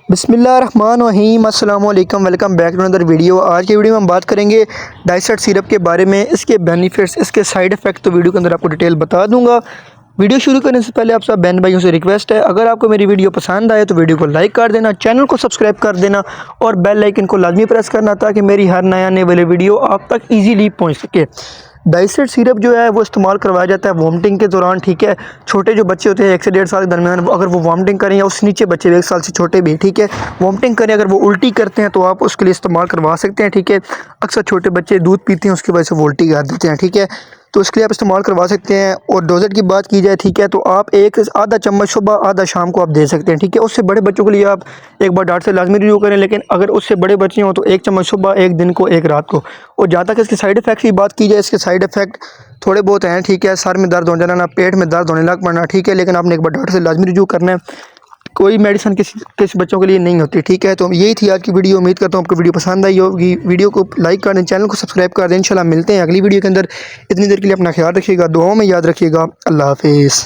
बिस्मिल्लाहिर्रहमानिर्रहीम अस्सलाम वालेकुम, welcome back to another video. आज की वीडियो में हम बात करेंगे डाइसेट सिरप के बारे में, इसके बेनिफिट्स, इसके साइड इफ़ेक्ट तो वीडियो के अंदर आपको डिटेल बता दूंगा। वीडियो शुरू करने से पहले आप सब बहन भाइयों से रिक्वेस्ट है, अगर आपको मेरी वीडियो पसंद आए तो वीडियो को लाइक कर देना, चैनल को सब्सक्राइब कर देना और बेल आइकन को लाजमी प्रेस करना ताकि मेरी हर नया आने वाली वीडियो आप तक ईजीली पहुँच सके। डाइसेट सिरप जो है वो इस्तेमाल करवाया जाता है वॉमिटिंग के दौरान, ठीक है। छोटे जो बच्चे होते हैं 1 से 1.5 साल के दरमियान, अगर वो वॉमिटिंग करें या उससे नीचे बच्चे 1 साल से छोटे भी, ठीक है, वॉमिटिंग करें, अगर वो उल्टी करते हैं तो आप उसके लिए इस्तेमाल करवा सकते हैं, ठीक है। अक्सर छोटे बच्चे दूध पीते हैं उसकी वजह से वो उल्टी कर देते हैं, ठीक है, तो इसके लिए आप इस्तेमाल करवा सकते हैं। और डोजेज की बात की जाए, ठीक है, तो आप एक आधा चम्मच सुबह आधा शाम को आप दे सकते हैं, ठीक है। उससे बड़े बच्चों के लिए आप एक बार डॉक्टर से लाजमी रिव्यू करें, लेकिन अगर उससे बड़े बच्चे हों तो 1 चम्मच सुबह, 1 दिन को, 1 रात को। और जहाँ तक इसके साइड इफ़ेक्ट की बात की जाए, इसके साइड इफ़ेक्ट थोड़े बहुत हैं, ठीक है। सर में दर्द हो जाना, पेट में दर्द होने लग पड़ना, ठीक है, लेकिन आपने एक बार डॉक्टर से लाजमी रिव्यू करना है। कोई मेडिसिन किसी बच्चों के लिए नहीं होती, ठीक है। तो यही थी आज की वीडियो। उम्मीद करता हूँ आपको वीडियो पसंद आई होगी। वीडियो को लाइक कर दें, चैनल को सब्सक्राइब कर दें। इंशाल्लाह मिलते हैं अगली वीडियो के अंदर। इतनी देर के लिए अपना ख्याल रखिएगा, दुआओं में याद रखिएगा। अल्लाह हाफिज़।